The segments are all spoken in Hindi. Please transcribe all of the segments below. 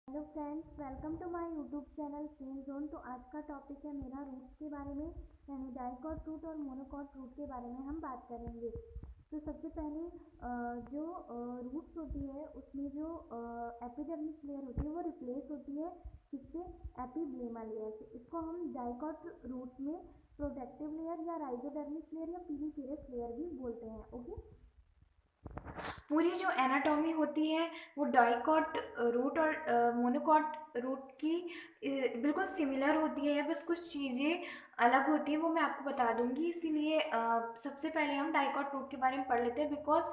Hello friends, welcome to my YouTube channel same zone. तो आज का टॉपिक है मेरा रूट्स के बारे में, यानी डाइकॉट रूट और मोनोकॉट रूट के बारे में हम बात करेंगे। तो सबसे पहले जो रूट्स होती है उसमें जो एपिडर्मिस लेयर होती है वो रिप्लेस होती है किससे? एपिब्लेमा लेयर से। इसको हम डाइकॉट रूट में प्रोटेक्टिव लेयर या राइजोडर्मिस लेयर या पीलीफेरस लेयर भी बोलते हैं। ओके, पूरी जो एनाटॉमी होती है वो डाइकॉट रूट और मोनोकॉट रूट की बिल्कुल सिमिलर होती है, बस कुछ चीज़ें अलग होती हैं, वो मैं आपको बता दूंगी। इसीलिए सबसे पहले हम डाइकॉट रूट के बारे में पढ़ लेते हैं, बिकॉज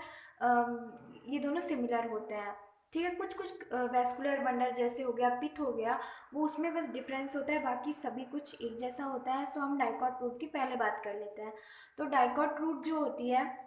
ये दोनों सिमिलर होते हैं। ठीक है, कुछ कुछ वेस्कुलर बंडल जैसे हो गया, पिथ हो गया, वो उसमें बस डिफरेंस होता है, बाकी सभी कुछ एक जैसा होता है। सो हम डाइकॉट रूट की पहले बात कर लेते हैं। तो डाइकॉट रूट जो होती है,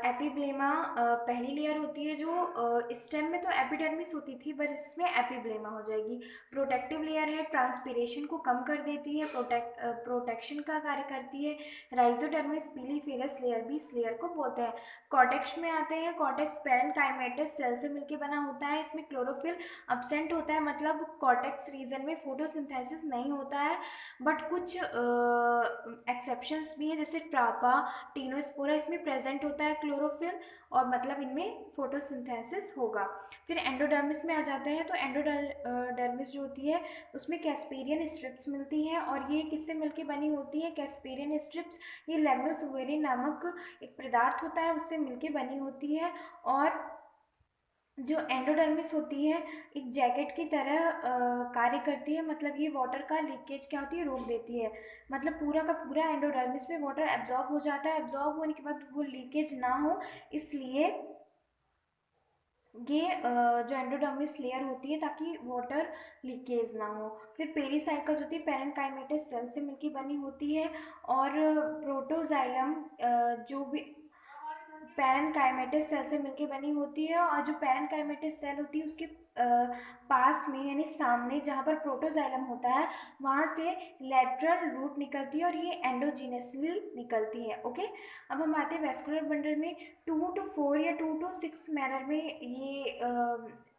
एपिब्लेमा पहली लेयर होती है। जो स्टेम में तो एपिडर्मिस होती थी, पर इसमें एपिब्लेमा हो जाएगी। प्रोटेक्टिव लेयर है, ट्रांसपीरेशन को कम कर देती है, प्रोटेक्शन का कार्य करती है। राइजोडर्मिस पीलीफेरस लेयर भी इस लेयर को बोलते हैं। कॉर्टेक्स में आते हैं। कॉर्टेक्स पैरेन्काइमेटस सेल से मिलकर बना होता है। इसमें क्लोरोफिल अब्सेंट होता है, मतलब कॉर्टेक्स रीजन में फोटोसिंथेसिस नहीं होता है, बट कुछ एक्सेप्शंस भी हैं, जैसे ट्रापा टीनोस्पोरा, इसमें प्रेजेंट होता है क्लोरोफिल, और मतलब इनमें फोटोसिंथेसिस होगा। फिर एंडोडर्मिस में आ जाते हैं। तो एंडोडर्मिस जो होती है उसमें कैस्पेरियन स्ट्रिप्स मिलती हैं, और ये किससे मिलके बनी होती है? कैस्पेरियन स्ट्रिप्स ये लेग्नोसुवेरिन नामक एक पदार्थ होता है, उससे मिलके बनी होती है। और जो एंडोडर्मिस होती है एक जैकेट की तरह कार्य करती है, मतलब ये वाटर का लीकेज क्या होती है? रोक देती है। मतलब पूरा का पूरा एंडोडर्मिस में वाटर एब्जॉर्ब हो जाता है, एब्जॉर्ब होने के बाद वो लीकेज ना हो, इसलिए ये जो एंडोडर्मिस लेयर होती है, ताकि वाटर लीकेज ना हो। फिर पेरीसाइकल्स होती है, पैरेन्काइमेटस सेल से मिलकर बनी होती है। और प्रोटोजाइलम जो भी पैरेन्काइमेटस सेल से मिलकर बनी होती है। और जो पैरेन्काइमेटस सेल होती है उसके पास में, यानी सामने जहाँ पर प्रोटोजाइलम होता है, वहाँ से लेटरल रूट निकलती है, और ये एंडोजीनसली निकलती है। ओके, अब हम आते हैं वेस्कुलर बंडल में। 2 to 4 या 2 to 6 मैनर में ये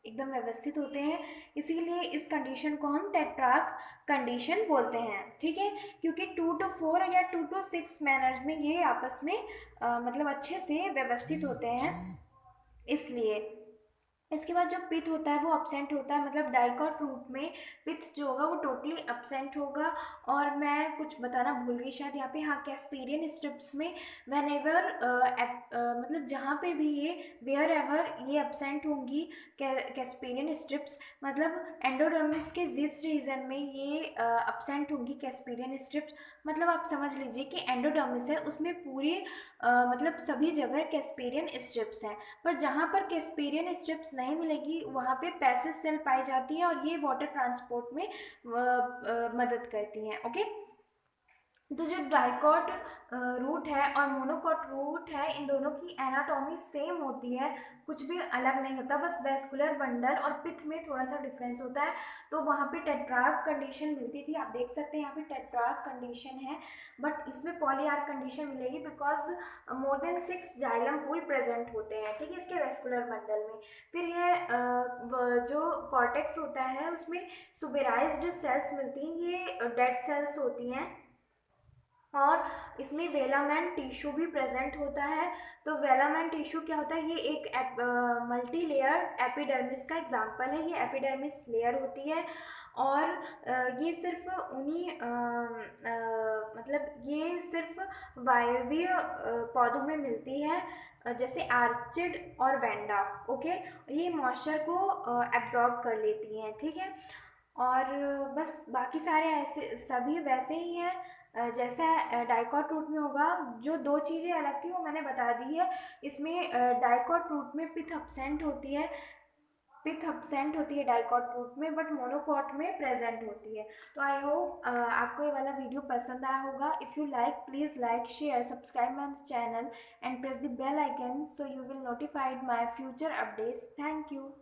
एकदम व्यवस्थित होते हैं, इसीलिए इस कंडीशन को हम टेट्रार्क कंडीशन बोलते हैं। ठीक है, क्योंकि 2 to 4 या 2 to 6 मैनर्स में ये आपस में मतलब अच्छे से व्यवस्थित होते हैं, इसलिए। इसके बाद जो पिथ होता है वो अपसेंट होता है, मतलब डाइकॉट रूट में पिथ जो होगा वो टोटली अपसेंट होगा। और मैं कुछ बताना भूल गई शायद यहाँ पे, हाँ, कैस्पेरियन स्ट्रिप्स में वेन एवर मतलब जहाँ पे भी ये वेयर एवर ये अपसेंट होंगी कैस्पेरियन स्ट्रिप्स, मतलब एंडोडर्मिस के जिस रीजन में ये अपसेंट होंगी कैस्पेरियन स्ट्रिप्स, मतलब आप समझ लीजिए कि एंडोडर्मिस है उसमें पूरे मतलब सभी जगह कैस्पेरियन स्ट्रिप्स हैं। पर जहाँ पर कैस्पेरियन स्ट्रिप्स नहीं मिलेगी वहाँ पे पैसेज सेल पाई जाती है, और ये वाटर ट्रांसपोर्ट में मदद करती हैं। ओके, तो जो डाइकॉट रूट है और मोनोकॉट रूट है, इन दोनों की एनाटॉमी सेम होती है, कुछ भी अलग नहीं होता, बस वेस्कुलर बंडल और पिथ में थोड़ा सा डिफरेंस होता है। तो वहाँ पे टेट्रार्क कंडीशन मिलती थी, आप देख सकते हैं यहाँ पे टेट्रार्क कंडीशन है, बट इसमें पॉलीआर्क कंडीशन मिलेगी, because more than 6 xylem pool present होते हैं। ठीक है, इसके वेस्कुलर बंडल में। फिर ये जो कॉर्टेक्स होता है उसमें सुबेराइज्ड सेल्स मिलती हैं, ये डेड सेल्स होती हैं। और इसमें वेलामेन टिश्यू भी प्रेजेंट होता है। तो वेलामेन टिश्यू क्या होता है? ये एक मल्टी लेयर एपिडर्मिस का एग्जाम्पल है। ये एपिडर्मिस लेयर होती है, और ये सिर्फ उन्हीं मतलब ये सिर्फ वायवीय पौधों में मिलती है, जैसे आर्चिड और वेंडा। ओके, ये मॉइस्चर को एब्जॉर्ब कर लेती हैं। ठीक है, और बस बाकी सारे ऐसे सभी वैसे ही हैं जैसा डाइकॉट रूट में होगा। जो दो चीज़ें अलग थी वो मैंने बता दी है। इसमें डाइकॉट रूट में पिथ अपसेंट होती है, पिथ अपसेंट होती है डाइकॉट रूट में, बट मोनोकॉट में प्रेजेंट होती है। तो आई होप आपको ये वाला वीडियो पसंद आया होगा। If you like, please like, share, subscribe my channel and press the bell icon, so you will notified my future updates. Thank you.